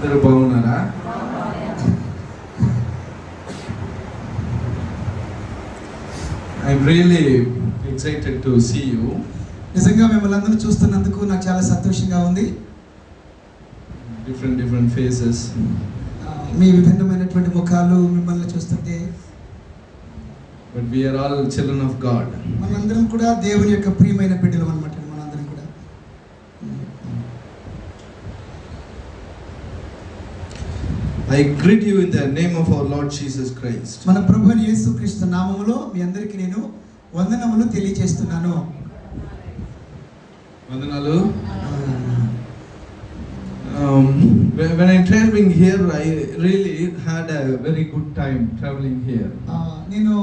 అందరూ బాగున్నారా? I'm really excited to see you. నిజంగా మిమ్మల్ని అందరూ చూస్తున్నందుకు నాకు చాలా సంతోషంగా ఉంది. Different faces. మీ విభిన్నమైనటువంటి ముఖాలు మిమ్మల్ని చూస్తుంటే. But we are all children of God. మనందరం కూడా దేవుని యొక్క ప్రియమైన బిడ్డలు అన్నమాట. మనందరం కూడా. I greet you in the name of our Lord Jesus Christ. మన ప్రభువైన యేసుక్రీస్తు నామములో మీ అందరికీ నేను వందనములు తెలియజేస్తున్నాను. వందనాలు. When I traveling here, I really had a very good time traveling here. నేను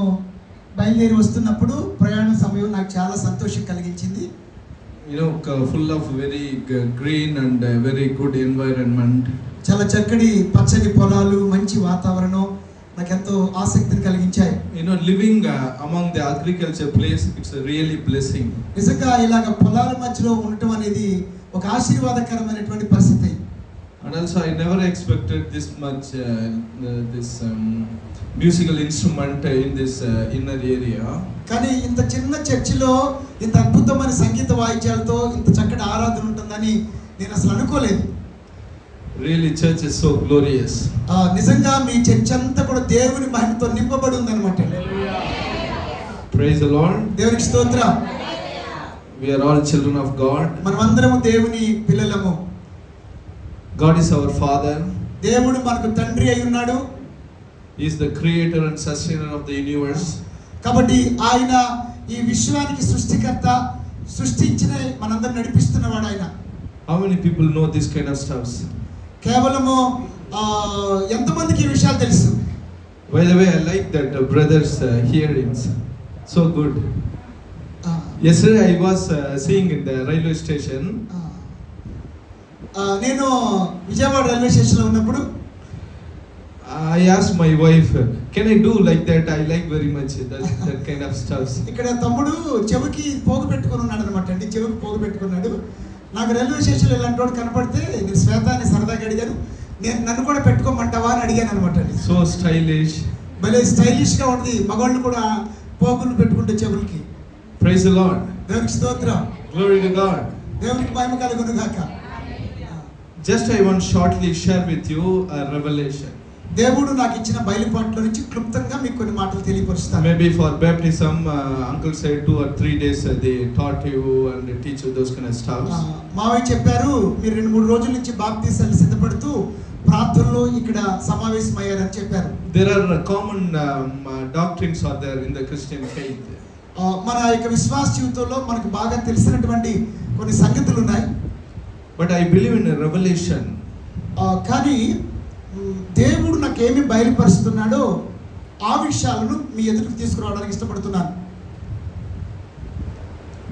బయలుదేరి వస్తున్నప్పుడు ప్రయాణ సమయం నాకు చాలా సంతోషం కలిగించింది. You know, full of very green and very good environment. చాలా చక్కటి పచ్చని పొలాలు, మంచి వాతావరణం నాకు ఎంతో ఆసక్తిని కలిగించాయి. You know, living among the agriculture place, it's a really blessing. నిజంగా ఇలాగ పొలాల మధ్యలో ఉండటం అనేది ఒక ఆశీర్వాదకరమైనటువంటి పరిస్థితి. And also I never expected this much this musical instrument in this inner area. కానీ ఇంత చిన్న చర్చిలో ఇంత అద్భుతమైన సంగీత వాయిద్యాలతో ఇంత చక్కటి ఆరాధన ఉంటుందని నేను అసలు అనుకోలేదు. Really, church is so glorious. నిజంగా మీ చర్చ్ అంతా కూడా దేవుని మహిమతో నింపబడి ఉందన్నమాట. Praise the Lord. దేవునికి స్తోత్రం. We are all children of God. మనమందరము దేవుని పిల్లలము. God is our Father. దేవుడు మనకు తండ్రి అయి ఉన్నాడు. He is the creator and sustainer of the universe. కాబట్టి ఆయన ఈ విశ్వానికి సృష్టికర్త, సృష్టించిన మనందరిని నడిపిస్తున్నవాడు ఆయన. How many people know this kind of stuff? కేవలము ఎంతమందికి ఈ విషయాలు తెలుసు? By the way, I like that brothers hearings. So good. Yesterday I was seeing in the railway station. నేను విజయవాడ రైల్వే స్టేషన్ లో ఉన్నప్పుడు I asked my wife, can I do like that? I like very much that kind of stuff. ఇక్కడ తమ్ముడు చెవికి పోగు పెట్టుకొని ఉన్నాడు అనమాట అండి. చెవికి పోగు పెట్టుకున్నాడు. నాకు రైల్వే స్టేషన్లో ఇలాంటి వాడు కనపడితే నేను శ్వేతాన్ని సరదాగా అడిగాను, నన్ను కూడా పెట్టుకోమంటావా అని అడిగాను అనమాట అండి. సో స్టైలిష్, భలే స్టైలిష్ గా ఉంది. మగవాళ్ళు కూడా పోగులు పెట్టుకుంటే చెవులకి. Praise the Lord. దేవునికి స్తోత్రం. Glory to God. దేవునికి మహిమ కలుగును గాక. Just I want shortly share with you a revelation. దేవుడు నాకు ఇచ్చిన బయలుపాటులో నుంచి క్లుప్తంగా మీకు కొన్ని మాటలు తెలియపరుస్తాను. Maybe for baptism, uncle said 2 or 3 days they taught you and teach you those kind of stuff. మావయ్య చెప్పారు మీరు 2-3 రోజుల నుంచి బాప్తిసాలు సిద్ధపడుతూ ప్రార్థనలో ఇక్కడ సమావేశమయ్యారని చెప్పారు. There are common doctrines are there in the Christian faith. మన యొక్క విశ్వాస జీవితంలో మనకు బాగా తెలిసినటువంటి కొన్ని సంగతులు ఉన్నాయి. But I believe in a revelation. కానీ దేవుడు నాకు ఏమి బయలుపరుస్తున్నాడో ఆ విషయాలను మీ ఎదురుకు తీసుకురావడానికి ఇష్టపడుతున్నాను.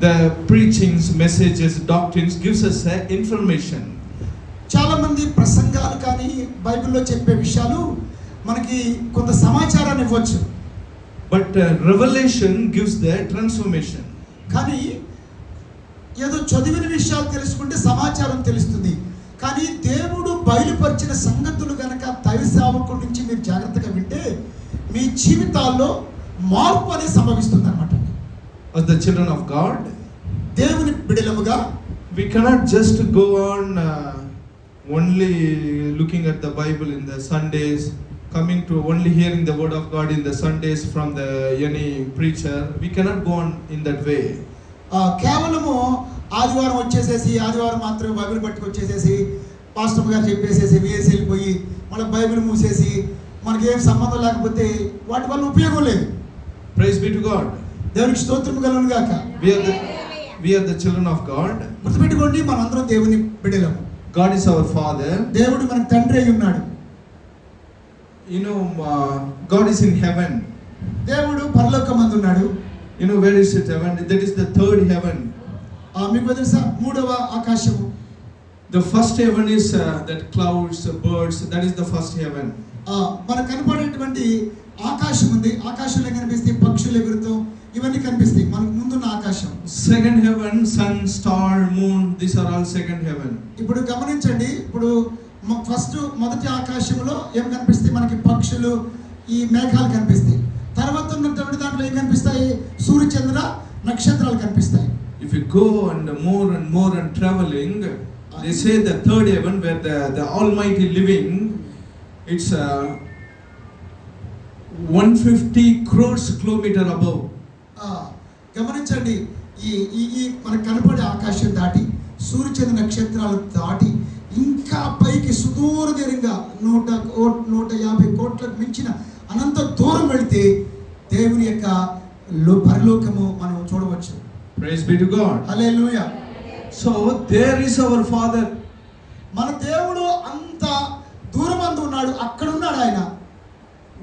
The preachings, messages, doctrines gives us information. చాలా మంది ప్రసంగాలు కానీ బైబిల్లో చెప్పే విషయాలు మనకి కొంత సమాచారాన్ని ఇవ్వచ్చు. But revelation gives the transformation. కానీ ఏదో చదివిన విషయాలు తెలుసుకుంటే సమాచారం తెలుస్తుంది. కానీ దేవుడు బయలుపరిచిన సంగతులు గనక దైవ సేవకుడి నుంచి మీరు జాగ్రత్తగా వింటే మీ జీవితాల్లో మార్పు అనేది సంభవిస్తుంది అన్నమాట. As the children of God, దేవుని బిడ్డలముగా we cannot just go on only looking at the Bible in the Sundays, coming to only hearing the word of God in the Sundays from the any preacher. We cannot go on in that way. కేవలము ఆదివారం వచ్చేసేసి ఆదివారం మాత్రమే Bible పట్టుకొచ్చేసేసి pastor గారు చెప్పేసేసి వేసి వెళ్ళిపోయి మళ్ళీ బైబిల్ మూసేసి మనకేం సంబంధం లేకపోతే వాటి వల్ల ఉపయోగం లేదు. Praise be to God. దేవునికి స్తోత్రం కలుగును గాక. We are the children of God. గుర్తుపెట్టుకోండి మనందరం దేవుని బిడ్డలం. God is our Father. దేవుడు మనకు తండ్రి అయి ఉన్నాడు. You know, God is in heaven. దేవుడు పరలోకమందు ఉన్నాడు. You know where is it heaven? That is the third heaven. మీకు తెలుసా మూడవ ఆకాశము. The first heaven is that clouds, birds. That is the first heaven. మనకు కనపడేటువంటి ఆకాశం ఉంది. ఆకాశంలో కనిపిస్తాయి పక్షులు ఎగురుతూ ఇవన్నీ కనిపిస్తాయి మనకు ముందున్న ఆకాశం. Second heaven, sun, star, moon. These are all second heaven. ఇప్పుడు గమనించండి. ఇప్పుడు ఫస్ట్ ఫస్ట్ మొదటి ఆకాశంలో ఏం కనిపిస్తాయి మనకి? పక్షులు, ఈ మేఘాలు కనిపిస్తాయి. తర్వాత ఉన్నటువంటి దాంట్లో ఏం కనిపిస్తాయి? సూర్యచంద్ర నక్షత్రాలు కనిపిస్తాయి. If you go and more and traveling, they say the third heaven where the Almighty living, it's 150 crores kilometer above. గమనించండి, ఈ ఈ ఈ మనకు కనపడే ఆకాశం దాటి సూర్యచంద్ర నక్షత్రాలు దాటి ఇంకా పైకి సుదూర దూరంగా 150 కోట్లకు మించిన అనంత దూరం వెళితే దేవుని యొక్క పరలోకము మనం చూడవచ్చు. Praise be to God. Hallelujah. So there is our Father. మన దేవుడు అంత దూరమందు ఉన్నాడు, అక్కడ ఉన్నాడు ఆయన.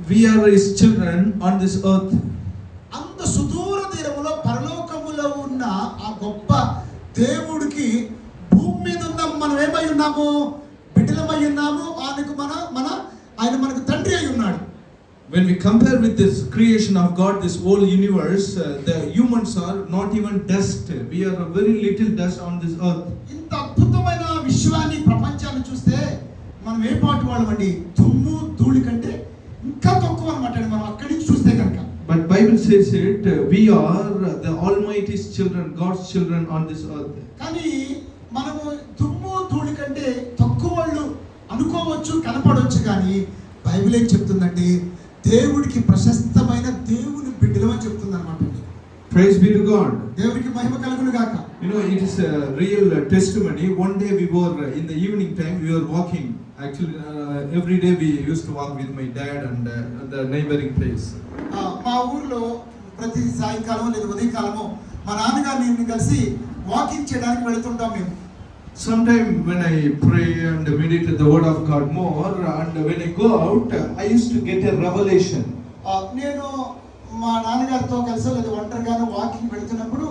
We are His children on this earth. అంత సుదూర తీరములో పరలోకములో ఉన్న ఆ గొప్ప దేవుడికి భూమి మీద ఉన్నాము. మనం ఏమై ఉన్నాము? బిడ్డలమై ఉన్నాము. ఆయన మనకు తండ్రి అయి ఉన్నాడు. When we compare with this creation of God, this whole universe, the humans are not even dust. We are a very little dust on this earth. ఇంత అద్భుతమైన విశ్వాన్ని, ప్రపంచాన్ని చూస్తే మనం ఏ పాటు వాళ్ళమండి? దుమ్ము ధూళి కంటే ఇంకా తక్కువ అన్నమాట మనం అక్కడి నుంచి చూస్తే కనుక. But Bible says it, we are the Almighty's children, God's children on this earth. కానీ మనము దుమ్ము ధూళి కంటే తక్కువ వాళ్ళు అనుకోవచ్చు, కనపడవచ్చు. కానీ బైబిల్ ఏం చెప్తుందండి? దేవుడికి ప్రశస్తమైన దేవుని బిడ్డలు అని చెప్తుంది అన్నమాట. Praise be to God. దేవుడికి మహిమ కలుగును గాక. You know, it is a real testimony. One day we were in the evening time, we were walking. Actually, every day we used to walk with my dad and the neighboring place. మా ఊర్లో ప్రతి సాయంకాలం లేదా ఉదయకాలము మా నాన్నగారు నేను కలిసి వాకింగ్ చేయడానికి వెళ్తుంటాం మేము. Sometime when I pray and meditate the word of God more, and when I go out, I used to get a revelation. నేను మా నాన్నగారితో కలిసి లేదా ఒంటరిగాను వాకింగ్ వెళ్తున్నప్పుడు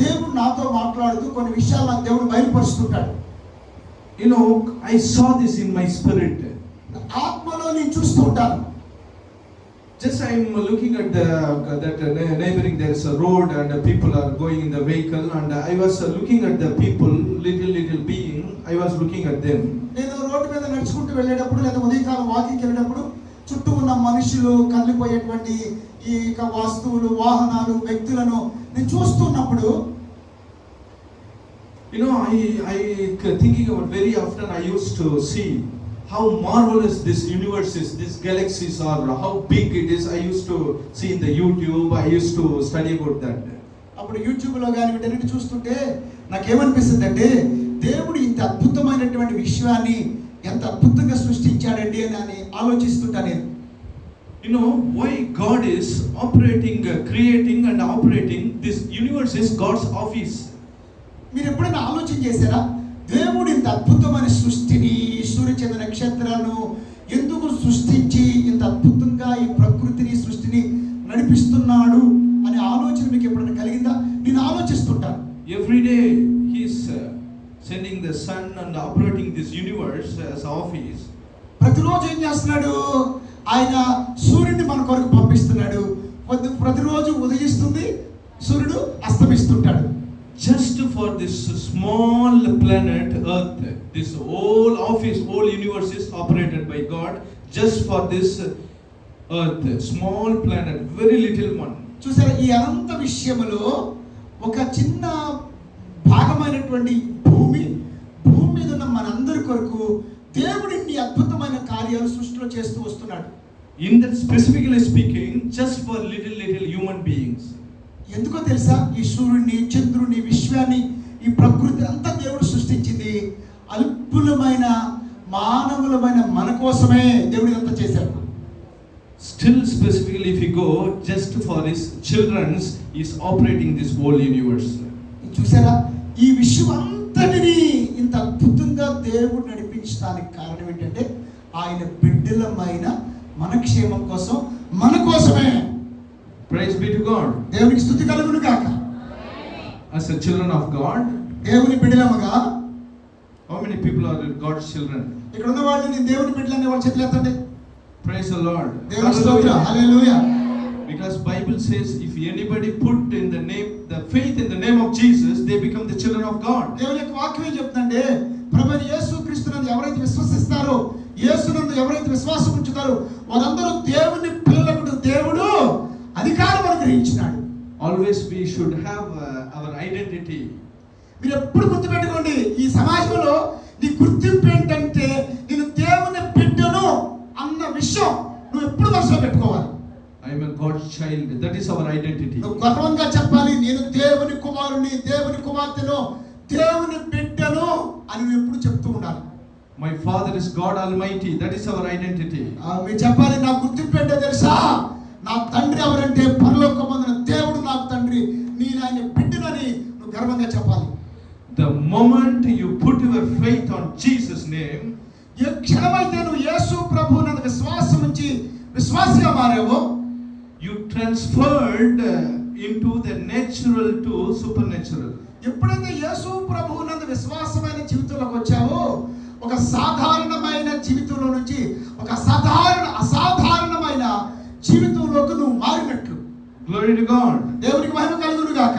దేవుడు నాతో మాట్లాడుతూ కొన్ని విషయాలు నాకు దేవుడు బయలుపరుస్తుంటాడు. You know, I saw this in my spirit. ఆత్మలో నేను చూస్తూ ఉంటాను. Just I am looking at that neighboring, there is a road and people are going in the vehicle, and I was looking at the people, little being, I was looking at them. నేను road మీద నడుచుకుంటూ వెళ్ళేటప్పుడు లేదా ఉదయకాలం walking వెళ్ళేటప్పుడు చుట్టూ ఉన్న మనుషులు, కదిలిపోయేటువంటి ఈ వస్తువులు, వాహనాలు, వ్యక్తులను నేను చూస్తున్నప్పుడు, you know, I thinking about very often I used to see how marvelous this universe is, these galaxies are, how big it is. I used to see in the YouTube, I used to study about that. అప్పుడు YouTube లో గాని వీటన్నిటి చూస్తుంటే నాకేమనిపిస్తుందంటే దేవుడు ఇంత అద్భుతమైనటువంటి విశ్వాన్ని ఎంత అద్భుతంగా సృష్టించాడండి అని ఆలోచిస్తుంటా నేను. You know why God is operating, creating and operating this universe is God's office. మీరు ఎప్పుడైనా ఆలోచన చేశారా? దేవుడు ఇంత అద్భుతమైన సృష్టిని, సూర్యచంద్ర నక్షత్రాలను ఎందుకు సృష్టించి ఇంత అద్భుతంగా ఈ ప్రకృతిని, సృష్టిని నడిపిస్తున్నాడు అనే ఆలోచన మీకు ఎప్పుడైనా కలిగిందా? నేను ఆలోచిస్తుంటాను. Every day he is sending the sun and operating this universe as office. ప్రతిరోజు ఏం చేస్తున్నాడు? ఆయన సూర్యుడిని మన కొరకు పంపిస్తున్నాడు. ప్రతిరోజు ఉదయిస్తుంది, సూర్యుడు అస్తమిస్తుంటాడు. Just for this small planet Earth, this whole office, whole universe is operated by God. Just for this Earth, small planet, very little one. చూసారా, ఈ అనంత విషయములో ఒక చిన్న భాగమైనటువంటి భూమి మీద ఉన్న మనందరి కొరకు దేవుడు ఇన్ని అద్భుతమైన కార్యాలు సృష్టిలో చేస్తూ వస్తున్నాడు. In that specifically speaking, just for little human beings. ఎందుకో తెలుసా? ఈ సూర్యుడిని, చంద్రుడిని, విశ్వాన్ని, ఈ ప్రకృతి అంతా దేవుడు సృష్టించింది అల్పులమైన మానవులమైన మన కోసమే దేవుడు అంతా చేశాడు. Still specifically if you go, just for his children's is operating this whole universe. చూసారా, ఈ విశ్వం అంతటిని ఇంత అద్భుతంగా దేవుడు నడిపించడానికి కారణం ఏంటంటే ఆయన బిడ్డలమైన మన క్షేమం కోసం, మన కోసమే. Praise be to God. దేవునికి స్తుతి కలుగును గాక. As a children of God, దేవుని బిడ్డలముగా how many people are God's children? ఇక్కడ ఉన్న వాళ్ళు నేను దేవుని బిడ్డలని వాళ్ళు చేతులు ఎత్తండి. Praise the Lord. దేవుని స్తోత్రం. హల్లెలూయా. Because Bible says if anybody put in the name, the faith in the name of Jesus, they become the children of God. దేవుని యొక్క వాక్యం ఏం చెప్తుందంటే ప్రభువైన యేసుక్రీస్తుని ఎవరైతే విశ్వసిస్తారో, యేసునందు ఎవరైతే విశ్వాసం ఉంచుతారో వారందరూ దేవుని పిల్లలకు దేవుడు అధికారం అనుగ్రహించినాడు. Always we should have our identity. మీరు ఎప్పుడు గుర్తుపెట్టుకోండి, ఈ సమాజంలో నీ గుర్తింపు ఏంటంటే నేను దేవుని బిడ్డను అన్న విషయం నువ్వు ఎప్పుడు మనసులో పెట్టుకోవాలి. I am a God's child. That is our identity. నువ్వు గర్వంగా చెప్పాలి, నేను దేవుని కుమారుని, దేవుని కుమార్తెను, దేవుని బిడ్డను అని నువ్వు ఎప్పుడు చెప్తూ ఉండాలి. My father is God Almighty. That is our identity. మీరు చెప్పాలి, నా గుర్తింపు ఏంటో తెలుసా, నా తండ్రి ఎవరంటే పరలోకమందున దేవుడు నాకు తండ్రి, నేను ఆయన బిడ్డనని నువ్వు గర్వంగా చెప్పాలి. The moment you put your faith on Jesus' name, ఏ క్షణమైతే నువ్వు యేసు ప్రభువునందు విశ్వాసం ఉంచి విశ్వాసిగా మారావో, you transferred into the natural to supernatural. ఎప్పుడైతే యేసు ప్రభువునందు విశ్వాసమైన జీవితంలోకి వచ్చావో, ఒక సాధారణమైన జీవితంలో నుంచి ఒక అసాధారణమైన జీవితంలోకి నువ్వు మారినట్లు. Glory to God. దేవునికి మహిమ కలుగును గాక.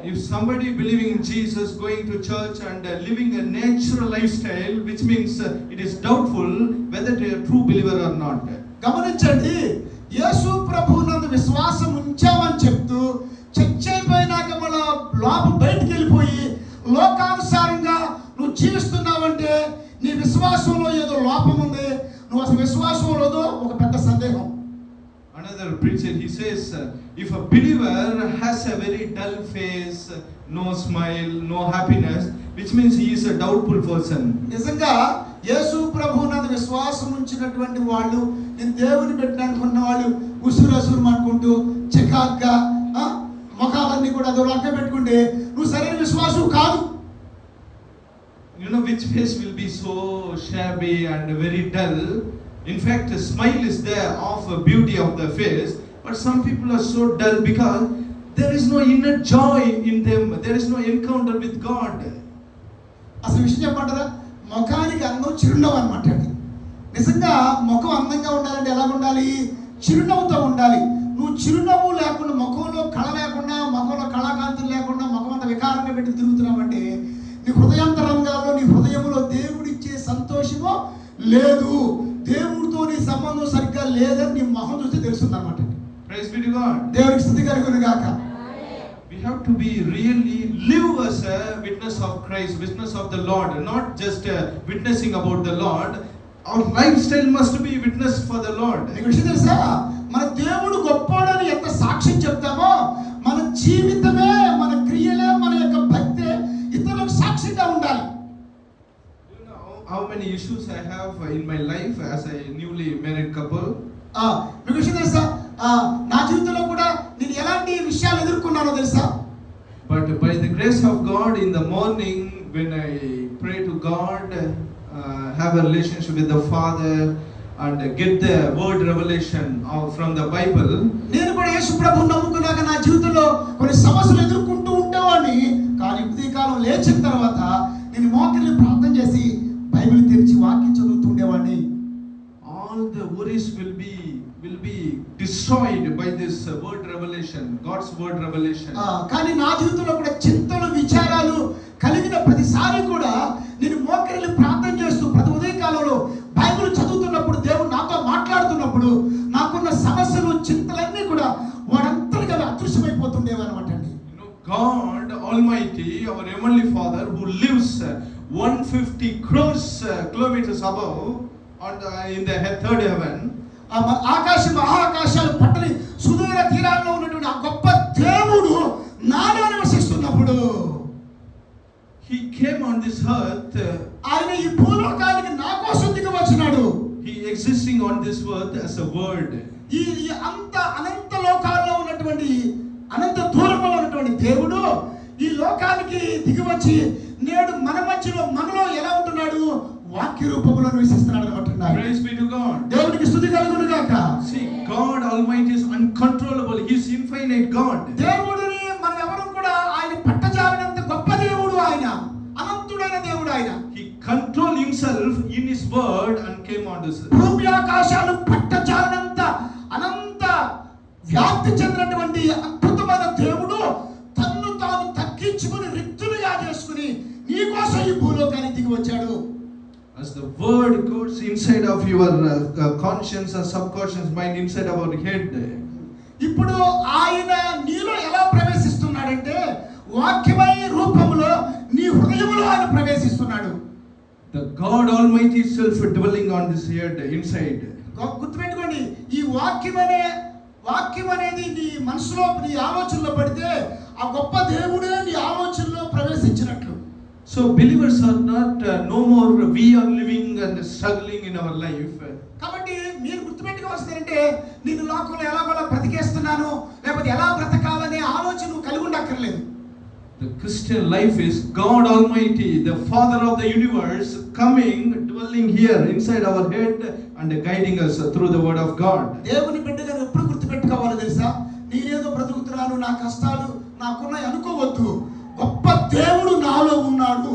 If somebody believing in Jesus, going to church and living a natural lifestyle, which means it is doubtful whether they are true believer or not. గమనించండి, యేసు ప్రభువునందు విశ్వాసం ఉంచామని చెప్తూ చర్చ్ అయిపోయినాక మన లోపల బయటికి వెళ్ళిపోయి లోకానుసారంగా నువ్వు జీవిస్తున్నావంటే నీ విశ్వాసంలో ఏదో లోపం ఉంది, నువ్వు అసలు విశ్వాసంలో ఒక పెద్ద సందేహం. Another preacher, he says, if a believer has a very dull face, no smile, no happiness, which means he is a doubtful person. నిజంగా యేసు ప్రభువునందు విశ్వాసం ఉంచినటువంటి వాళ్ళు, నేను దేవుని బిడ్డ అనుకున్న వాళ్ళు ఉసురు అనుకుంటూ చికాగ్గా ముఖాలన్నీ కూడా అదో లెక్క పెట్టుకుంటే నువ్వు సరైన విశ్వాసం కాదు. You know which face will be so shabby and very dull. In fact, a smile is there of a beauty of the face, but some people are so dull because there is no inner joy in them. There is no encounter with God. అసలు విషయం చెప్పంటారా, ముఖానికి అందం చిరునవ్వు అనమాట. నిజంగా ముఖం అందంగా ఉండాలంటే ఎలా ఉండాలి? చిరునవ్వుతో ఉండాలి. నువ్వు చిరునవ్వు లేకుండా, ముఖంలో కళ లేకుండా, ముఖంలో కళాకాంతులు లేకుండా, ముఖం అంతా వికారంగా పెట్టి తిరుగుతున్నావంటే నీ హృదయాంతరంగాల్లో, నీ హృదయంలో దేవుడిచ్చే సంతోషము లేదు, దేవుడితో నీ సంబంధం సరిగ్గా లేదని నీ మొహం చూస్తే తెలుస్తుంది అనమాట. Praise be to God. దేవుడికి స్తుతి కలుగును గాక. We have to be really live as a witness of Christ, witness of the Lord, not just witnessing about the Lord. Our lifestyle must be witness for the Lord. నీకు విషయం తెలుసా, మన దేవుడు గొప్పోడని ఎంత సాక్ష్యం చెప్తామో, మన జీవితమే, మన క్రియలే, మన యొక్క భక్తే ఇతరులకు సాక్షిగా ఉండాలి. How many issues I have in my life as a newly married couple? మీకు విషయం తెలుసా, నా జీవితంలో కూడా నేను ఎలాంటి విషయాలు ఎదుర్కొన్నానో తెలుసా. But by the grace of God, in the morning when I pray to God, have a relationship with the Father and get the word revelation from the Bible, నేను కూడా యేసు ప్రభువుని నమ్ముకున్నాక నా జీవితంలో కొన్ని సమస్యలు ఎదుర్కొంటూ ఉండేవాడిని. కానీ ఉదయకాలం లేచిన తర్వాత నేను మోకరిల్లి ప్రార్థన చేసి బైబిల్ తెరిచి వాక్యం చదువుతూ ఉండేవాడిని. all the worries will be destroyed by this word revelation, God's word revelation. కానీ నా జీవితంలో కూడా చింతలు, విచారాలు కలిగిన ప్రతిసారి కూడా నేను మోకరిల్లి ప్రార్థన చేస్తూ ప్రతి ఉదయకాలంలో బైబిల్ చదువుతున్నప్పుడు, దేవుడు నాతో మాట్లాడుతున్నప్పుడు నాకున్న సమస్యలు, చింతలన్నీ కూడా వాడంతటిగా అదృశ్యమైపోతుండేవి అనమాట అండి. God Almighty, our Heavenly Father, who lives 150 crores kilometers above in the third heaven, మహాకాశాలు పట్టని సుదూర తీరాల్లో ఉన్నటువంటి ఆ గొప్ప దేవుడు నాలో నివసిస్తున్నప్పుడు He came on this earth. ఆయన ఈ భూలోకానికి నా కోసం దిగి వచ్చినాడు. He existing on this earth as a word. ఈ అనంత లోకాల్లో ఉన్నటువంటి, అనంత దూరంలో ఉన్నటువంటి దేవుడు ఈ లోకానికి దిగి వచ్చి నేడు మన మధ్యలో, మనలో ఎలా ఉంటున్నాడు? వాక్య రూపంలో నివసిస్తున్నాడు అంటున్నారు. Praise be to God. దేవునికి స్తుతి కలుగును గాక. See, God Almighty is uncontrollable. He is infinite God. దేవుడిని మనం ఎవరు కూడా ఆయన పట్టజాలనంత గొప్ప దేవుడు ఆయన, అనంతుడైన దేవుడు ఆయన. He controlled himself in his word and came on this earth. భూమి ఆకాశాలు పట్టజాలనంత అనంత వ్యాప్తి చెందినటువంటి అద్భుతమైన దేవుడు తన్ను తాను తగ్గించుకుని రిక్తునిగా చేసుకుని నీ కోసం ఈ భూలోకానికి దిగి వచ్చాడు. As the word goes inside of your conscience or subconscious mind, inside of our head. ఇప్పుడు ఆయన నీలో ఎలా ప్రవేశిస్తున్నాడంటే వాక్యమయ రూపంలో నీ హృదయంలో ఆయన ప్రవేశిస్తున్నాడు. The God Almighty self dwelling on this head inside. గుర్తుపెట్టుకోండి, ఈ వాక్యం అనేది నీ మనసులో నీ ఆలోచనలో పడితే ఆ గొప్ప దేవుడే నీ ఆలోచనలో ప్రవేశించినట్లు. So believers are not no more we are living and struggling in our life. కాబట్టి మీరు గుర్తుపెట్టుకోవాల్సింది ఏంటంటే నేను లోకంలో ఎలాగోలా బ్రతికేస్తున్నాను లేకపోతే ఎలా బ్రతకాలనే ఆలోచన నువ్వు కలిగి ఉండక్కర్లేదు. The Christian life is God Almighty, the Father of the universe, coming, dwelling here inside our head and guiding us through the Word of God. దేవుని బిడ్డగా ఎప్పుడు గుర్తుపెట్టుకోవాలో తెలుసా? నేనేదో బ్రతుకుతున్నాను, నా కష్టాలు నాకున్నాయి అనుకోవద్దు. గొప్ప దేవుడు నాలో ఉన్నాడు,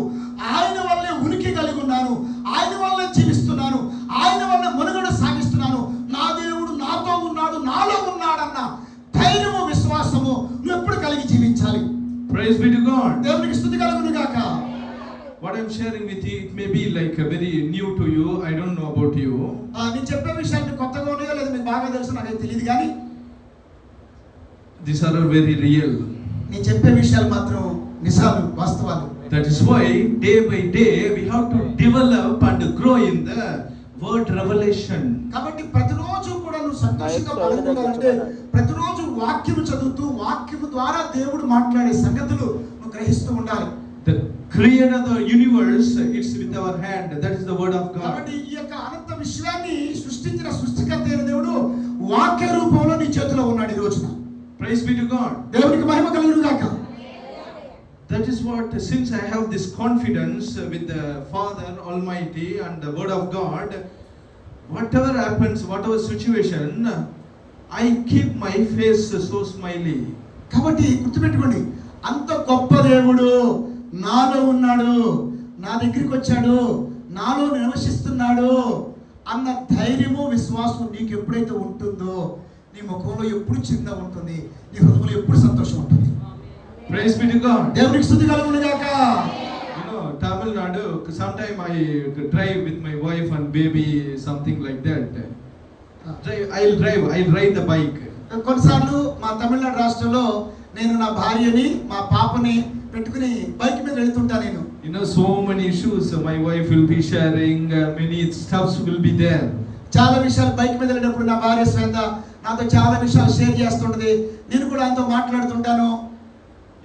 ఆయన వల్లే ఉనికి కలిగి ఉన్నాను, ఆయన వల్లే జీవిస్తున్నాను, ఆయన వల్ల మనుగడ సాగిస్తున్నాను, నా దేవుడు నాతో ఉన్నాడు, నాలో ఉన్నాడన్న ధైర్యము విశ్వాసము నువ్వు ఎప్పుడు కలిగి జీవించాలి. Praise be to God. దేవునికి స్తుతి కలుగును గాక. What I'm sharing with you, it may be like very new to you. I don't know about you. నేను చెప్పే విషయాలు కొత్తగా ఉన్నాయో లేదా మీకు బాగా తెలుసు నాకైతే తెలియదు, కానీ these are very real. నేను చెప్పే విషయాలు మాత్రం నిజాలు, వాస్తవాలు. That is why day by day we have to develop and grow in the word revelation. కాబట్టి ప్రతిరోజు కూడా నువ్వు సంతోషంగా బతుకుతావంటే ప్రతిరోజు వాక్యము చదువుతూ వాక్యము ద్వారా దేవుడు మాట్లాడే సంగతులు నువ్వు గ్రహిస్తూ ఉండాలి. The creator of the universe, it's with our hand. That is the word of God. కాబట్టి ఈ యొక్క అనంత విశ్వాన్ని సృష్టించిన సృష్టికర్త అయిన దేవుడు వాక్య రూపంలో నీ చేతిలో ఉన్నాడు ఈ రోజున. Praise be to God. దేవునికి మహిమ కలుగును గాక. That is what, since I have this confidence with the Father Almighty and the Word of God, whatever happens, whatever situation, I keep my face so smiley. కాబట్టి గుర్తుపెట్టుకోండి, అంత గొప్ప దేవుడు నాలో ఉన్నాడు, నా దగ్గరికి వచ్చాడు, నాలో నివసిస్తున్నాడు అన్న ధైర్యము విశ్వాసం నీకు ఎప్పుడైతే ఉంటుందో నీ ముఖంలో ఎప్పుడు చిరునవ్వు ఉంటుంది, నీ హృదయంలో ఎప్పుడు సంతోషం ఉంటుంది. Praise be to God. దేవునికి స్తుతి కలుగును గాక. You know, Tamil Nadu, sometime I drive with my wife and baby, something like that. I'll ride the bike. కొన్నిసార్లు మా తమిళనాడు రాష్ట్రంలో నేను నా భార్యని మా పాపని పెట్టుకుని బైక్ మీద వెళ్తుంటా. నేను You know, so many issues my wife will be sharing, many stuffs will be there. చాలా విషయాలు బైక్ మీద వెళ్ళినప్పుడు నా భార్య శ్వేత నాతో చాలా విషయాలు షేర్ చేస్తుంటది, నేను కూడా ఆయనతో మాట్లాడుతుంటాను.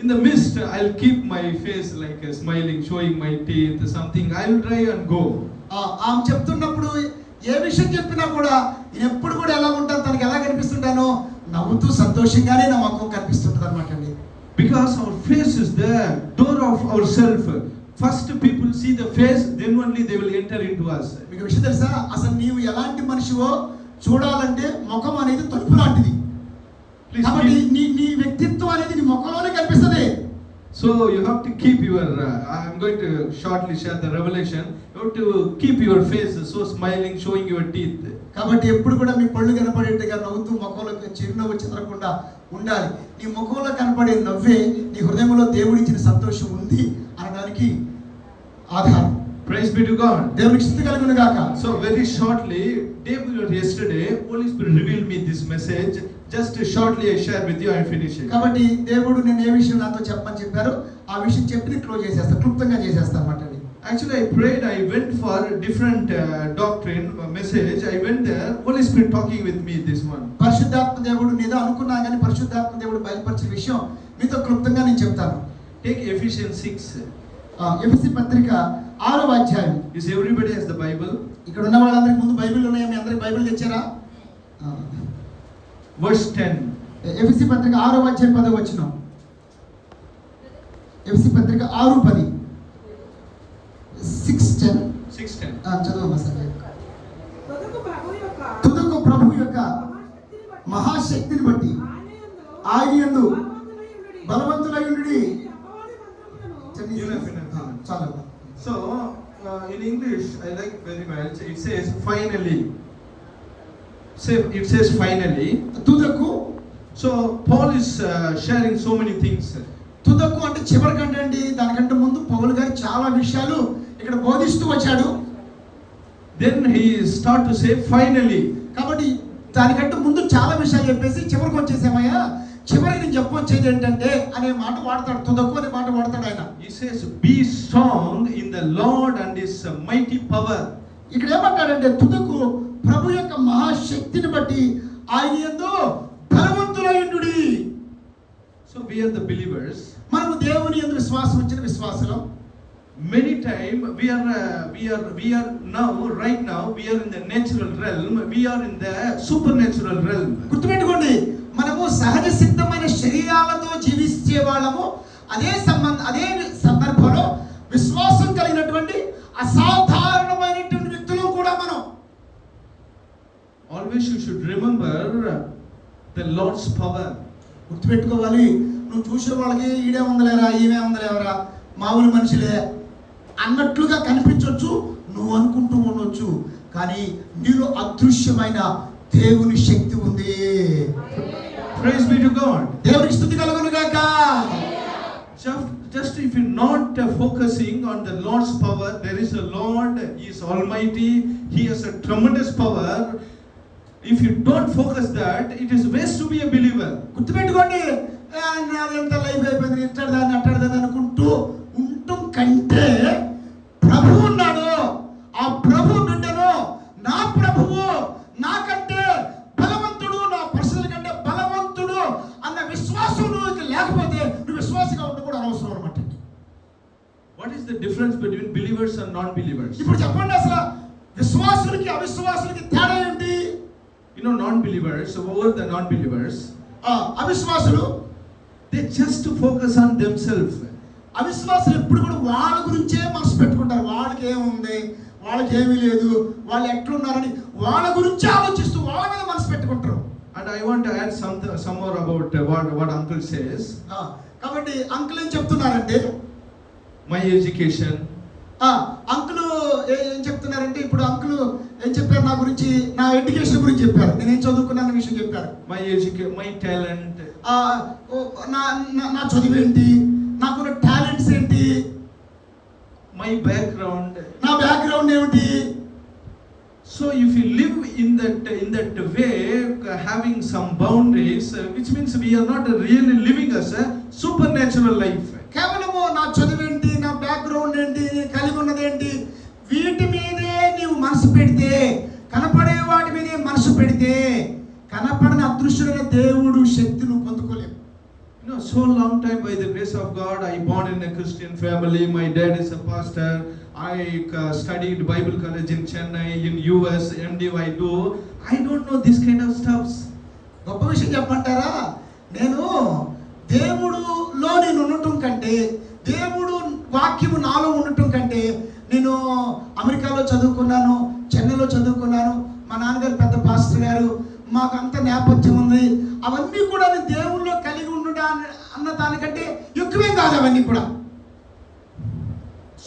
In the midst, I'll keep my face like smiling, showing my teeth, something. I'll drive and go. ఆమె చెప్తున్నప్పుడు ఏ విషయం చెప్పినా కూడా నేను ఎప్పుడు కూడా ఎలా ఉంటాను, తనకి ఎలా కనిపిస్తుంటానో నవ్వుతూ సంతోషంగానే నా ముఖం కనిపిస్తుంటది అన్నమాట అండి. Because our face is the door of ourself. First people see the face, then only they will enter into us. మీకు విషయం తెలుసా, అసలు నీవు ఎలాంటి మనిషివో చూడాలంటే ముఖం అనేది తలుపు లాంటిది. కాబట్టి నీ వ్యక్తిత్వం అనేది నీ ముఖంలోనే కనిపిస్తుంది. So you have to keep your I'm going to shortly share the revelation. You have to keep your face so smiling, showing your teeth. కాబట్టి ఎప్పుడు కూడా మీ పళ్ళు కనపడేట్టుగా నవ్వుతూ ముఖంలో చిరునవ్వు చెదరకుండా ఉండాలి. నీ ముఖంలో కనపడే నవ్వే నీ హృదయంలో దేవుడిచ్చిన సంతోషం ఉంది అనడానికి ఆధారం. Praise be to God. దేవునికి స్తుతి కలుగును గాక. So very shortly, day before yesterday, Holy Spirit revealed me this message. Just shortly I share with you and finish it. కాబట్టి దేవుడు నేను ఏ విషయం నాతో చెప్పమని చెప్పారు ఆ విషయం చెప్పి క్లోజ్ చేసేస్తా, క్లుప్తంగా చేసేస్తా అన్నమాట. Actually I prayed, I went for different doctrine message. I went there, Holy Spirit talking with me this one. పరిశుద్ధాత్మ దేవుడు నేను అనుకున్నా కానీ పరిశుద్ధాత్మ దేవుడు బయలుపరిచిన విషయం మీతో క్లుప్తంగా నేను చెప్తాను. Take Ephesians 6. ఎఫెసీ పత్రిక 6వ అధ్యాయం. Is everybody has the Bible? ఇక్కడ ఉన్న వాళ్ళందరికీ ముందు బైబిల్ ఉన్నాయా? మీ అందరికి బైబిల్ తెచ్చారా? Verse 10. ఎఫెసీ పత్రిక 6వ అధ్యాయం 10వ వచనం. ఎఫెసీ పత్రిక 6:10. 6:10. 6:10. చదవమ్మా సార్. తుదకు ప్రభు యొక్క మహాశక్తిని బట్టి ఆయన యందు బలవంతులై ఉండుడి. చాలా. So in English I like very much. It says finally. It says finally. తుదకు. So Paul is sharing so many things. తుదకు అంటే చివరికంటే అండి, దానికంటే ముందు పౌలు గారు చాలా విషయాలు ఇక్కడ బోధిస్తూ వచ్చాడు. then he start to say finally. కాబట్టి దానికంటే ముందు చాలా విషయాలు చెప్పేసి చివరికి వచ్చేసామయ్యా, చివరికి నేను చెప్పొచ్చేది ఏంటంటే అనే మాట వాడతాడు, తుదకు అనే మాట వాడతాడు ఆయన. He says be strong in the Lord and his mighty power. ఇక్కడ ఏమంటాడంటే తుదకు ప్రభు యొక్క మహాశక్తిని బట్టి ఆయన యందు బలవంతులైండుడి. So we are the believers. మనము దేవుని యందు విశ్వాసం ఉంచిన విశ్వాసులం. Many time we are now right now we are in the natural realm, we are in the supernatural realm. గుర్తుపెట్టుకోండి, మనము సహజ సిద్ధమైన శరీరాలతో జీవించే వాళ్ళము. అదే సందర్భంలో విశ్వాసం కలిగినటువంటి అసాధారణమైనటువంటి వ్యక్తులు కూడా మనం. Always you should remember the Lord's power. గుర్తుపెట్టుకోవాలి, నువ్వు చూసే వాళ్ళకి ఈడే ఉందలేరా ఈమె ఉందలేవరా మామూలు మనుషులే అన్నట్లుగా కనిపించవచ్చు, నువ్వు అనుకుంటూ ఉండొచ్చు, కానీ నీలో అదృశ్యమైన దేవుని శక్తి ఉంది. Praise be to God. దేవునికి స్తుతి కలుగును గాక. Just if you're not focusing on the Lord's power, there is a Lord, He is almighty, He has a tremendous power. If you don't focus that, it is waste to be a believer. గుర్తుపెట్టుకోండి, నాదంతా life అయిపోయింది ఇట్టాడదాన్ని అట్టాడదాన్ని అనుకుంటూ ఉండటం కంటే ప్రభు ఉన్నాడు, ఆ ప్రభు బిడ్డను నా ప్రభువు నాకంటే బలవంతుడు, నా పరిస్థితుల కంటే బలవంతుడు అన్న విశ్వాసం నువ్వు లేకపోతే నువ్వు విశ్వాసంగా ఉండడం కూడా అనవసరం అనమాట. What is the difference between believers and non-believers? ఇప్పుడు చెప్పండి, అసలు విశ్వాసులకి అవిశ్వాసులకి తేడా ఏంటి? You know, non-believers, over the non-believers, అవిశ్వాసులు they just focus on themselves. అవిశ్వాసులు ఎప్పుడు కూడా వాళ్ళ గురించే మనసు పెట్టుకుంటారు. వాళ్ళకి ఏముంది, వాళ్ళకి ఏమీ లేదు, వాళ్ళు ఎట్లున్నారని వాళ్ళ గురించి ఆలోచిస్తూ వాళ్ళ మీద మనసు పెట్టుకుంటారు. And I want to add some more about what uncle says. కాబట్టి అంకుల్ ఏం చెప్తున్నారంటే, My education. అంకుల్ ఏం చెప్తున్నారంటే, ఇప్పుడు అంకుల్ ఏం చెప్పారు నా గురించి, నా ఎడ్యుకేషన్ గురించి చెప్పారు, నేనేం చదువుకున్నాను అనే విషయం చెప్పారు. My talent. నా చదువు ఏంటి, నాకున్న టాలెంట్స్ ఏంటి, my background. నా బ్యాక్గ్రౌండ్ ఏమిటి. So if you live in that way, having some boundaries, which means we are not really living as a supernatural life. కేవలము నా చదువు ఏంటి, నా బ్యాక్గ్రౌండ్ ఏంటి, కలిగి ఉన్నది ఏంటి, వీటి మీదే నీవు మనసు పెడితే, కనపడే వాటి మీదే మనసు పెడితే, కనపడని అదృశ్యమైన దేవుడు శక్తి నువ్వు పొందుకోలేవు. You know, so long time by the grace of God, I born in a Christian family. My dad is a pastor. I studied Bible college in Chennai, in US, MD I do. I don't know this kind of stuffs. గొప్ప విషయం చెప్పంటారా, నేను దేవుడులో నేను ఉండటం కంటే, దేవుడు వాక్యము నాలో ఉండటం కంటే, నేను అమెరికాలో చదువుకున్నాను, చెన్నైలో చదువుకున్నాను, మా నాన్నగారు పెద్ద పాస్టర్ గారు, మాకు అంత నేపథ్యం ఉంది, అవన్నీ కూడా నేను దేవుళ్ళలో కలిగి ఉండటం అన్న దానికంటే ఎక్కువేం కాదు అవన్నీ కూడా.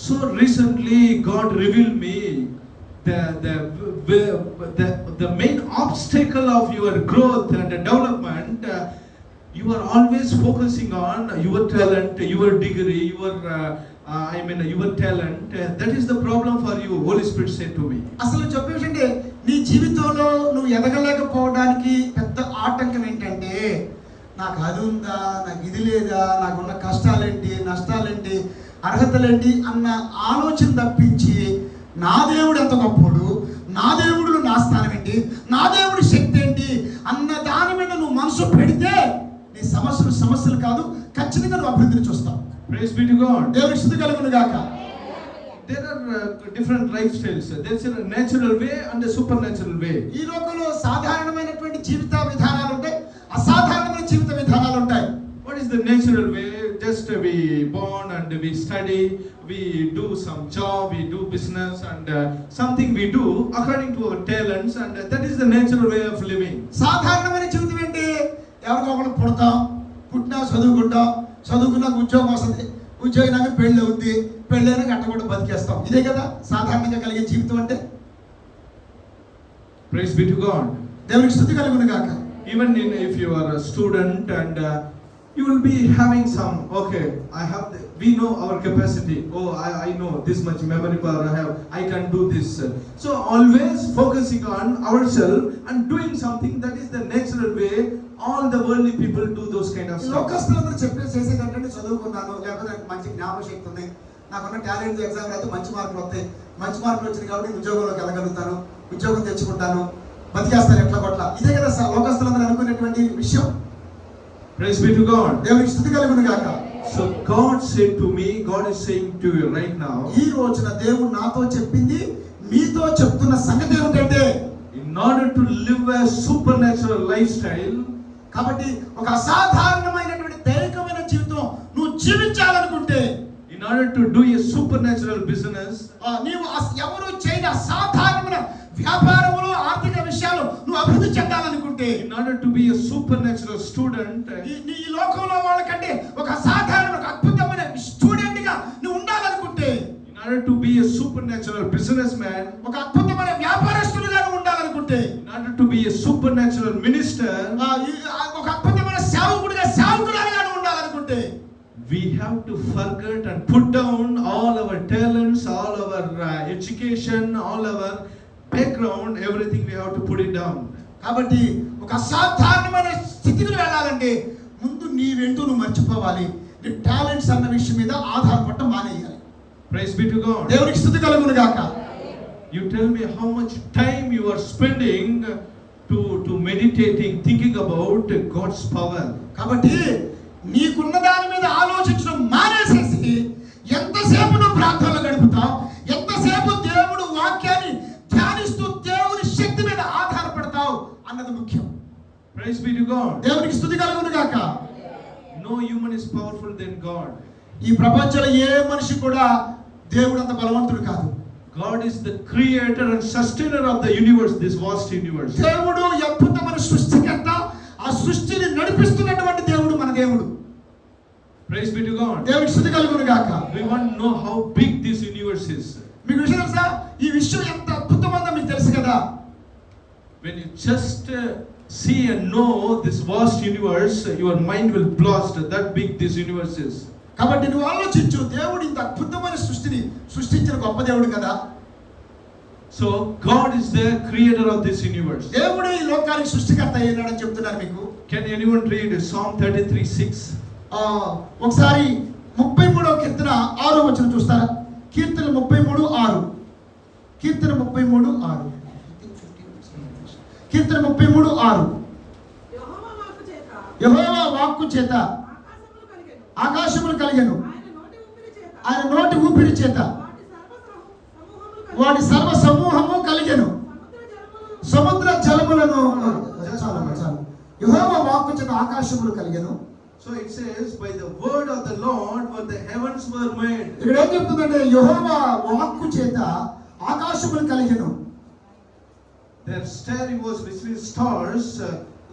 So recently God revealed me the main obstacle of your growth and development. You are always focusing on your talent, your degree, your talent. That is the problem for you. Holy Spirit said to me. అసలు చెప్పేసంటే నీ జీవితంలో నువ్వు ఎదగలేకపోవడానికి పెద్ద ఆటంకం ఏంటంటే, నాకు అది ఉందా, నాకు ఇది లేదా, నాకున్న కష్టాలేంటి, నష్టాలేంటి, అర్హతలేంటి అన్న ఆలోచన తప్పించి, నా దేవుడు ఎంత గొప్పడు, నా దేవుడు నా స్థానం ఏంటి, నా దేవుడి శక్తి ఏంటి అన్న దాని మీద నువ్వు మనసు పెడితే నీ సమస్యలు కాదు, ఖచ్చితంగా నువ్వు అభివృద్ధిని చూస్తావు. Praise be to God. దేవునికి స్తుతి కలుగును గాక. There are different lifestyles. There is a natural way and a supernatural way. ఈ లోకంలో సాధారణమైనటువంటి జీవిత విధానాలు ఉంటాయి, అసాధారణమైన జీవిత విధానాలు ఉంటాయి. What is the natural way? Just we born and we study, we do some job, we do business, and something we do according to our talents, and that is the natural way of living. సాధారణమైన జీవితం ఏంటి? ఎవరికో ఒకరు పుడతాం, పుట్టినా చదువుకుంటాం, చదువుకున్నాక ఉద్యోగం వస్తుంది, ఉద్యోగినాక పెళ్ళి అవుద్ది, పెళ్ళైనా గట్టకుండా బతికేస్తాం. ఇదే కదా సాధారణంగా కలిగే జీవితం అంటే. Praise be to God. దేవునికి స్తుతి కలుగును గాక. Even if you are a student and you will be having some, okay, we know our capacity. Oh, I know this much memory power I have, I can do this. So always focusing on ourselves and doing something, that is the natural way all the worldly people do those kind of stuff. లోకస్తులందరూ చేసేది ఏంటంటే చదువుకున్నాను, లేకపోతే నాకు మంచి జ్ఞాపకశక్తి ఉంది, నాకున్న talent exam రాస్తే మంచి మార్కులు వస్తాయి, మంచి మార్కులు వచ్చినాయి కాబట్టి ఉద్యోగంలోకి వెళ్ళగలుగుతాను, ఉద్యోగం తెచ్చుకుంటాను, బతికేస్తాను ఎట్లా కొట్ల. ఇదే కదా లోకస్తులందరూ అనుకునేటువంటి విషయం. Praise be to God. దేవునికి స్తుతి కలుగును గాక. So God said to me, God is saying to you right now, ఈ రోజున దేవుడు నాతో చెప్పింది మీతో చెప్తున్న సంగతి ఏమిటంటే, in order to live a supernatural lifestyle, కాబట్టి ఒక అసాధారణమైనటువంటి దైవికమైన జీవితం నువ్వు జీవించాలనుకుంటే, in order to do a supernatural business, నీవు ఎవరు చేయని అసాధారణమైన వ్యాపారములు ఆర్థిక విషయాలు నువ్వు అభివృద్ధి చెందాలనుకుంటే, in order to be a supernatural student, ఈ లోకంలో వాళ్ళకంటే ఒక అసాధారణ ఒక అద్భుతమైన స్టూడెంట్ గా నువ్వు ఉండాలనుకుంటే, in order to be a supernatural businessman, ఒక అద్భుతమైన వ్యాపారస్తుడిగా నువ్వు ఉండాలనుకుంటే, in order to be a supernatural minister, ఒక అద్భుతమైన సేవకుడిగా సేవకురాలిగా నువ్వు ఉండాలనుకుంటే, we have to forget and put down all our talents, all our education, all our background, everything we have to put it down. కాబట్టి ఒక అసాధారణమైన స్థితికి వెళ్ళాలంటే ముందు నీ వెంటూ నువ్వు మర్చిపోవాలి, నీ టాలెంట్స్ అన్న విషయం మీద ఆధారపడటం మానేయాలి. Praise be to God. దేవునికి స్తుతి కలుగును గాక. You tell me how much time you are spending to meditating, thinking about God's power. కాబట్టి నీకున్న దాని మీద ఆలోచించడం మానేసేసి ఎంతసేపు నువ్వు ప్రార్థనలో గడుపుతావు, ఎంతసేపు దేవుడు వాక్యాన్ని ధ్యానిస్తూ దేవుని శక్తి మీద ఆధారపడతావు అన్నది ముఖ్యం. Praise be to God. దేవునికి స్తుతి కలుగును గాక. No human is powerful than God. ఈ ప్రపంచంలో ఏ మనిషి కూడా దేవుడు అంత బలవంతుడు కాదు. God is the creator and sustainer of the universe, this vast universe. దేవుడు అద్భుతమైన సృష్టికర్త, ఆ సృష్టిని నడిపిస్తున్నటువంటి దేవుడు మన దేవుడు. Praise be to God. దేవునికి స్తుతి కలుగును గాక. We want to know how big this universe is. మీకు విషయం తెలుసా? ఈ విషయం ఎంత అద్భుతమైనదో మీకు తెలుసు కదా. When you just see and know this vast universe, your mind will blast that big this universe is. కాబట్టి నువ్వు ఆలోచించు, దేవుడు ఇంత అద్భుతమైన సృష్టిని సృష్టించిన గొప్ప దేవుడు కదా. So God is the creator of this universe. దేవుడే ఈ లోకానికి సృష్టికర్త అయినాడని చెప్తున్నాను మీకు. Can anyone read Psalm 33:6? ఒకసారి 33వ కీర్తన 6వ వచనం చూస్తారా? కీర్తన 33:6. కీర్తన 33:6. కీర్తన 33:6. యెహోవా వాక్కు చేత ఆకాశములు కలిగెను, ఆయన నోటి ఊపిరి చేత వాటి సర్వ సమూహము కలిగెను, సముద్ర జలములను. యెహోవా వాక్కు చేత ఆకాశములు కలిగెను. So it says, by the word of the Lord were the heavens were made. ఇక్కడ ఏం చెప్తుందంటే యెహోవా వాక్కు చేత ఆకాశములు కలిగెను. Their starry was between stars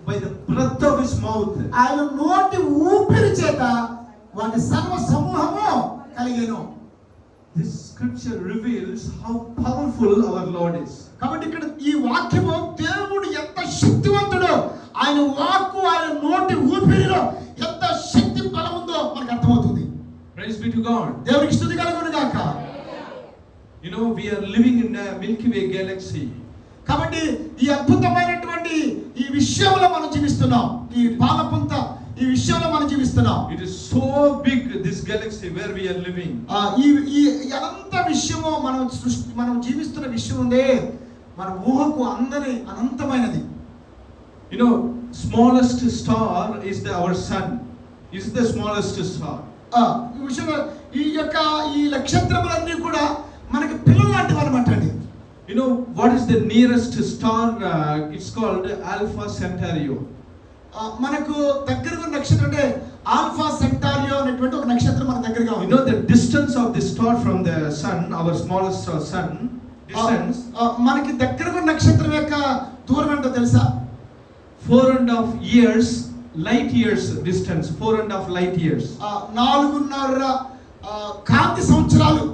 by the breath of his mouth. ఆయన నోటి ఊపిరి చేత వాటి సర్వ సమూహము కలిగెను. This scripture reveals how powerful our Lord is. కాబట్టి ఇక్కడ ఈ వాక్యము దేవుడు ఎంత శక్తివంతుడో, ఆయన వాక్కు ఆయన నోటి ఊపిరిలో ఎంత శక్తి బలం ఉందో మనకు అర్థమవుతుంది. Praise be to God. దేవునికి స్తుతి కలుగును గాక. You know, we are living in a Milky Way galaxy. కాబట్టి ఈ అద్భుతమైనటువంటి ఈ విషయంలో మనం జీవిస్తున్నాం, ఈ పాలపుంత ఈ విషయంలో మనం జీవిస్తున్నాం. It is so big, this galaxy where we are living. ఈ అనంత విషయము మనం జీవిస్తున్న విషయం ఉందే, మన ఊహకు అనంతమైనది. You know, smallest star is our sun. Is the smallest star. ఈ విషయంలో ఈ నక్షత్రములన్నీ కూడా మనకి పిల్లలు లాంటివి అన్నమాట అండి. You know what is the nearest star? It's called Alpha Centauri. మనకు దగ్గరగా నక్షత్రం అంటే ఆల్ఫా సెంటారియో అనేటువంటి ఒక నక్షత్రం మన దగ్గరగా ఉంది. You know the distance of this star from the sun, our smallest sun, distance. మనకి దగ్గరగా నక్షత్రం యొక్క దూరం ఏంటో తెలుసా? 4.5 years, light years distance. 4.5 light years. 4.5 కాంతి సంవత్సరాలు.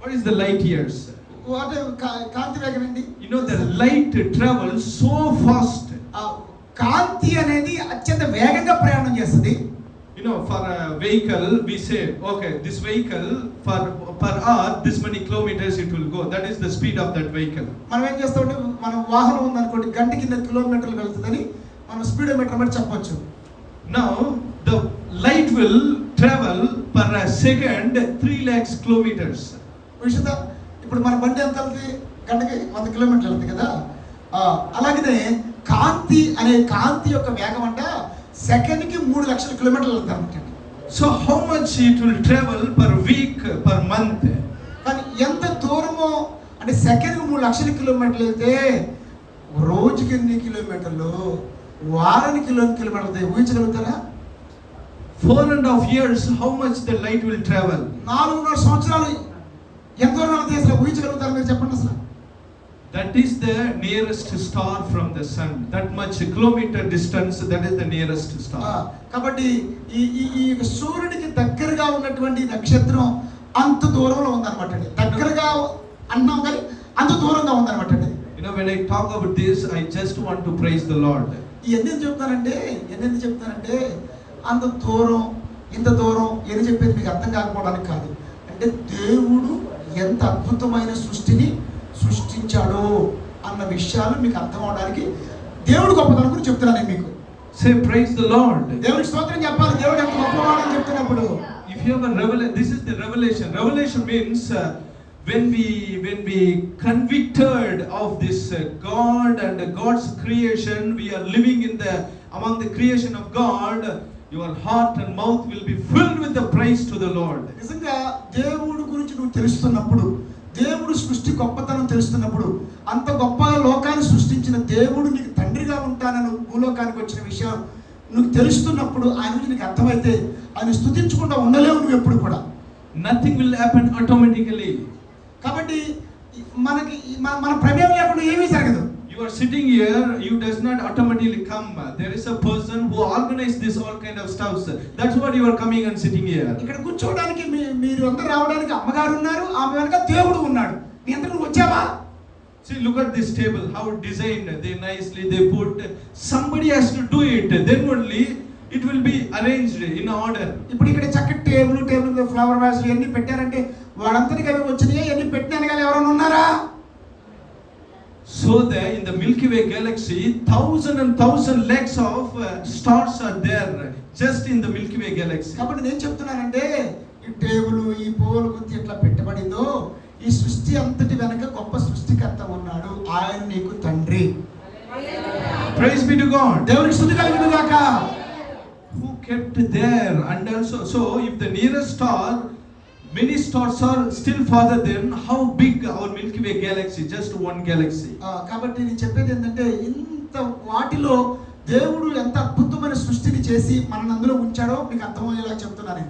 What is the light years? అంటే కాంతి వేగం ఏంటి? You know the light travels so fast. కాంతి అనేది అత్యంత వేగంగా ప్రయాణం చేస్తుంది. You You know, for a vehicle, we say, okay, this vehicle for per hour, this many kilometers it will go. That is the speed of that vehicle. మనం ఏం చేస్తామంటే మన వాహనం ఉందనుకోండి గంటకి ఇన్ని కిలోమీటర్లు వెళ్తుందని మనం స్పీడోమీటర్ బట్టి చెప్పొచ్చు. Now, the light will travel per a second 3 lakhs kilometers. విషిత ఇప్పుడు మన బండి ఎంత వెళ్తుంది గంటకి 100 కిలోమీటర్లు వెళ్తుంది కదా. అలాగనే కాంతి యొక్క వేగం అంట సెకండ్కి 3 లక్షల కిలోమీటర్లు వెళ్తామంట. So how much it will travel per week, per month? కానీ ఎంత దూరమో అంటే సెకండ్కి 3 లక్షల కిలోమీటర్లు వెళ్తే రోజుకి ఎన్ని కిలోమీటర్లు, వారానికి ఎన్ని కిలోమీటర్లు ఊహించగలుగుతారా? 4.5 years, how much the light will travel? 4.5 సంవత్సరాలు ఎంత దూరం వెళ్తే అసలు ఊహించగలుగుతారు మీరు చెప్పండి అసలు. That is the nearest star from the sun. That much kilometer distance, that is the nearest star. కాబట్టి ఈ సూర్యుడికి దగ్గరగా ఉన్నటువంటి నక్షత్రం అంత దూరంలో ఉందన్నమాట అండి. దగ్గరగా అన్నాం కానీ అంత దూరంగా ఉందన్నమాట అండి. You know, when I talk about this, I just want to praise the Lord. ఎందుకు చెప్తానంటే అంత దూరం ఇంత దూరం ఏది చెప్పేది మీకు అర్థం కాకపోవడానికి కాదు. అంటే దేవుడు ఎంత అద్భుతమైన సృష్టిని సృష్టించాడు అన్న విషయాలు మీకు అర్థం అవడానికి దేవుడు గొప్పతనం గురించి చెప్తున్నాను నేను మీకు. Say praise the Lord. దేవుడికి స్తోత్రం చెప్పాలి. దేవుడు ఎంత గొప్పవాడు అని చెప్తున్నప్పుడు. If you have a revelation, this is the revelation. Revelation means when we convicted of this God and God's creation, we are living among the creation of God. Your heart and mouth will be filled with the praise to the Lord. నిజంగా దేవుడి గురించి నువ్వు తెలుస్తున్నప్పుడు, దేవుడు సృష్టి గొప్పతనం తెలుస్తున్నప్పుడు, అంత గొప్ప లోకాన్ని సృష్టించిన దేవుడు నీకు తండ్రిగా ఉంటానని భూలోకానికి వచ్చిన విషయం నువ్వు తెలుస్తున్నప్పుడు ఆయన గురించి నీకు అర్థమైతే ఆయన స్తుతించకుండా ఉండలేవు నువ్వు ఎప్పుడు కూడా. Nothing will happen automatically. కాబట్టి మనకి మన ప్రమేయం లేకుండా ఏమీ జరగదు. You are sitting here, you does not automatically come. There is a person who organized this all kind of stuff. That's what you are coming and sitting here. ఇక్కడ కూర్చోవడానికి మీరు అందరూ రావడానికి అమ్మగారు ఉన్నారు, ఆమె వెనక దేవుడు ఉన్నాడు. నీ అంతా నువ్వు వచ్చావా? See, look at this table, how designed, they nicely they put. Somebody has to do it, then only it will be arranged in order. ఇప్పుడు ఇక్కడ చక్కటి టేబుల్ మీద ఫ్లవర్ వాస్ ఇవన్నీ పెట్టారంటే వాడంతటికి అవి వచ్చినాయి, ఇవన్నీ పెట్టినాను కానీ ఎవరైనా ఉన్నారా? So there in the Milky Way galaxy, 1,000 lakhs of stars are there just in the Milky Way galaxy. కాబట్టి నేను చెప్తున్నానంటే ఈ టేబుల్ ఈ పోల్ గుర్తి ఎట్లా పెట్టబడిందో ఈ సృష్టి అంతటి వెనక గొప్ప సృష్టికర్త ఉన్నాడు, ఆయన నీకు తండ్రి. Praise be to God. దేవునికి స్తుతి కలుగును గాక. Who kept there, and also so if the nearest star, many stars are still farther than how big our Milky Way galaxy, just one galaxy. కాబట్టి నేను చెప్పేది ఏంటంటే ఇంత వాటిలో దేవుడు ఎంత అద్భుతమైన సృష్టిని చేసి మనల్ని అందులో ఉంచాడో మీకు అర్థమయ్యేలా చెప్తున్నాను.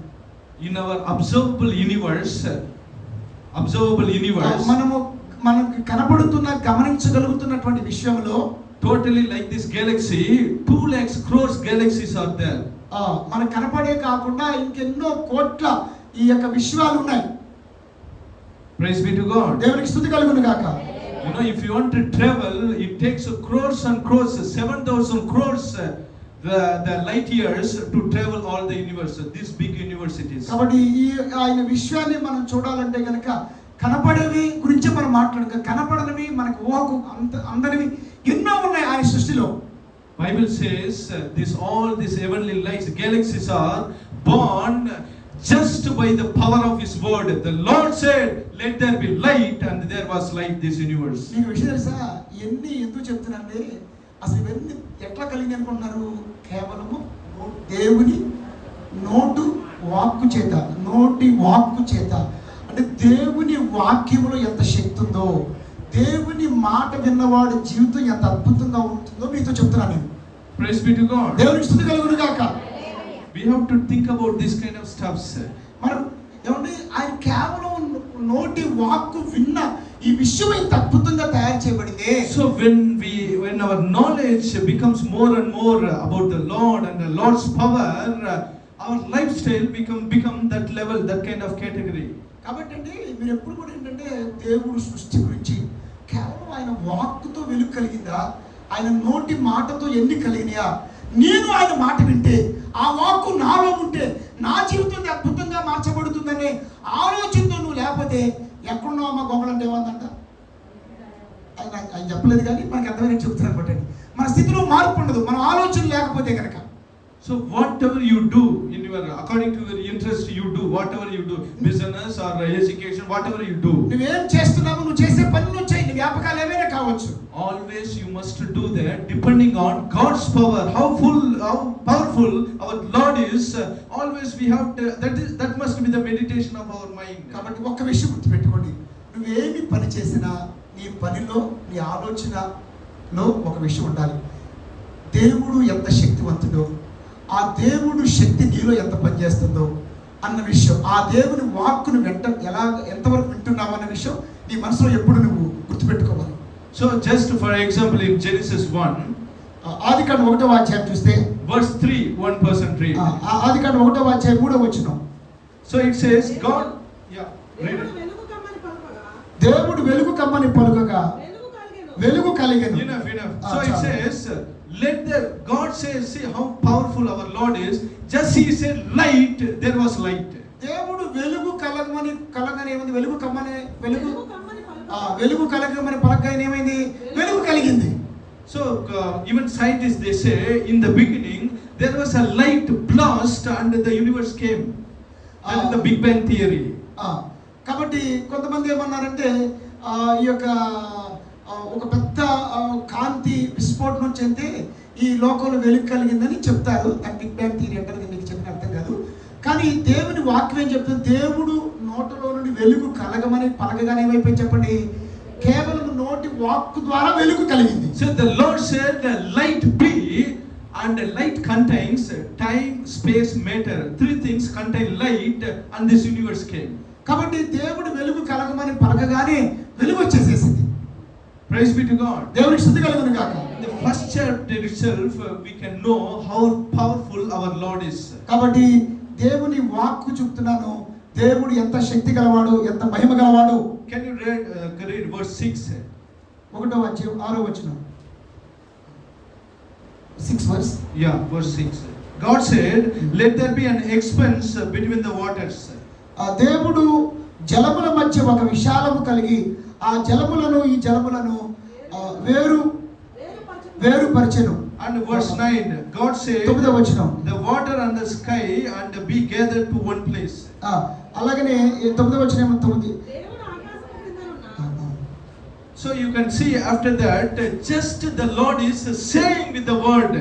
In our observable universe, మనకు కనబడుతున్న గమనించగలుగుతున్నటువంటి విషయంలో totally like this galaxy, 2 lakhs crores galaxies are there. మనకు కనపడే కాకుండా ఇంకెన్నో కోట్ల ఈ యొక్క విశ్వాలు ఉన్నాయి. Praise be to God. దేవునికి స్తుతి కలుగును గాక. You know, if you want to travel, it takes crores and crores, 7,000 crores the light years to travel all the universe, these big universities. కాబట్టి ఈ ఆయన విశ్వాన్ని మనం చూడాలంటే గనక కనపడేవి గురించి మనం మాట్లాడక కనపడనివి మనకు ఊహకు అందరివి ఎన్నో ఉన్నాయి ఆయన సృష్టిలో. Bible says all these heavenly lights, galaxies are born just by the power of his word. The Lord said, let there be light, and there was light, this universe. మీకు విషయం తెలుసా ఎన్ని ఎందుకు చెప్తున్నానంటే అసలు ఇవన్నీ ఎట్లా కలిగి అనుకుంటున్నారు? కేవలము దేవుని నోటి వాక్కు చేత అంటే దేవుని వాక్యములో ఎంత శక్తి ఉందో, దేవుని మాట విన్నవాడి జీవితం ఎంత అద్భుతంగా ఉంటుందో మీతో చెప్తున్నాను నేను. Praise be to God. దేవునికి స్తుతి కలుగును గాక. We have to think about this kind of stuff. మనం ఏమండి ఆయన కేవలం నోటి వాక్కు విన్న ఈ విషయం ఇంత అద్భుతంగా తయారు చేయబడింది. So when our knowledge becomes more and more about the Lord and the Lord's power, our lifestyle become that level, that kind of category. కాబట్టి అండి మీరు ఎప్పుడు కూడా ఏంటంటే దేవుడు సృష్టి గురించి కేవలం ఆయన వాక్కుతో వెలుగు కలిగిందా, ఆయన నోటి మాటతో ఎన్ని కలిగినాయా, నేను ఆయన మాట వింటే ఆ వాక్కు నాలో ఉంటే నా జీవితం అద్భుతంగా మార్చబడుతుందనే ఆలోచనతో నువ్వు లేకపోతే ఎక్కడున్నావు అమ్మ గొంగళంటే ఏమందంట ఆయన చెప్పలేదు, కానీ మనకి అర్థమైన చెప్తున్నారు అనమాట. మన స్థితిలో మార్పు ఉండదు మన ఆలోచన లేకపోతే కనుక. So whatever you do in your according to your interest, you do whatever you do, business or education, whatever you do. నువ్వేం చేస్తున్నావు, నువ్వు చేసే పనులు చేయి, నీ వ్యాపకాలు ఏమైనా కావచ్చు. Always you must do that depending on God's power. How powerful our Lord is. Always we have to, that must be the meditation of our mind. కాబట్టి ఒక్క విషయం గుర్తుపెట్టుకోండి, నువ్వేమి పని చేసినా నీ పనిలో నీ ఆలోచనలో ఒక విషయం ఉండాలి. దేవుడు ఎంత శక్తివంతుడో, ఆ దేవుడు శక్తి నీలో ఎంత పనిచేస్తుందో అన్న విషయం, ఆ దేవుని వాక్కును ఎంతవరకు వింటున్నావు అన్న విషయం నీ మనసులో ఎప్పుడు నువ్వు గుర్తుపెట్టుకోవాలి. So just for example in Genesis 1, ఆదికాండం 1వ అధ్యాయం చూస్తే verse 3, one person read. ఆదికాండం 1వ అధ్యాయం 3వ వచనం. So it says God, yeah, read it. దేవుడు వెలుగు కమ్మని పలుకగా వెలుగు కలిగెను. Enough. So it says, God says, see how powerful our Lord is. Just he said light, there was light. దేవుడు వెలుగు కలగని ఏమైంది, వెలుగు కమ్మని వెలుగు కలగమని పలకగా ఏమైంది, వెలుగు కలిగింది. So even scientists they say in the beginning there was a light blast and the universe came. That is the Big Bang theory. కాబట్టి కొంతమంది ఏమన్నారంటే ఈ యొక్క ఒక పెద్ద కాంతి విస్ఫోటనం చెంది ఈ లోకంలో వెలుగు కలిగిందని చెప్తారు. దాని బిగ్ బ్యాంగ్ థియరీ అంటారు, మీకు చెప్పిన అర్థం కాదు. కానీ దేవుని వాక్యం ఏం చెప్తుంది, దేవుడు నోటిలో నుండి వెలుగు కలగమని పలకగానే ఏమైపోయింది చెప్పండి, కేవలం నోటి వాక్కు ద్వారా వెలుగు కలిగింది. So the Lord said light be, and light contains time, space, matter. Three things contain light and this universe came. కాబట్టి దేవుడు వెలుగు కలగమని పలకగానే వెలుగు వచ్చేసేసింది. Praise be to God. దేవునికి స్తుతి కలుగును గాక. The first chapter itself we can know how powerful our Lord is. కాబట్టి దేవుని వాక్కు చెప్తున్నాను, దేవుడు ఎంత శక్తి గలవాడు, ఎంత మహిమ గలవాడు. Can you read verse 6? 1వ అధ్యాయం 6వ వచనం. 6 verse. Yeah, verse 6. God said, let there be an expanse between the waters. దేవుడు జలముల మధ్య ఒక విశాలము కలిగి ఆ జలములను ఈ జలములను వేరుపరచెను. And verse 9, God said, 9వ వచనం, the water and the sky and be gathered to one place. అలాగనే 9వ వచనం 9. So you can see after that just the Lord is saying with the word,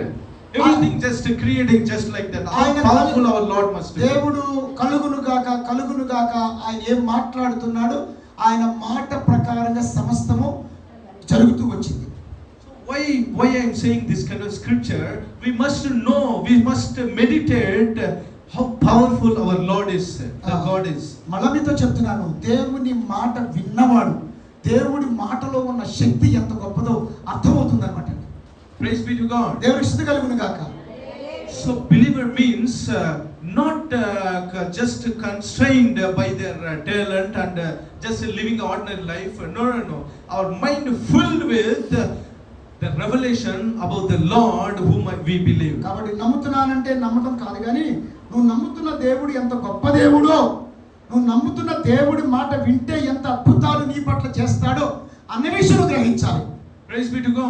everything just creating just like that. How powerful our Lord must be. దేవుడు కలుగును గాక ఆయన ఏం మాట్లాడుతున్నాడు, ఆయన మాట ప్రకారంగా సమస్తము జరుగుతూ వచ్చింది. So why I am saying this kind of scripture, we must know, we must meditate how powerful our Lord is, God is. మళ్ళీతో చెప్తున్నాను, దేవుని మాట విన్నవాడు దేవుడి మాటలో ఉన్న శక్తి ఎంత గొప్పదో అర్థమవుతుంది అన్నమాట. Praise be to God. దేవునికి స్తుతి కలుగును గాక. So believer means not just constrained by their talent and just living ordinary life. No. Our mind filled with the revelation about the Lord whom we believe. కాబట్టి నమ్ముతున్నానంటే నమ్మటం కాదు, కానీ నువ్వు నమ్ముతున్న దేవుడు ఎంత గొప్ప దేవుడో, నువ్వు నమ్ముతున్న దేవుడి మాట వింటే ఎంత అద్భుతాలు నీ పట్ల చేస్తాడో అన్న విషయం గ్రహించాలి. Praise be to God.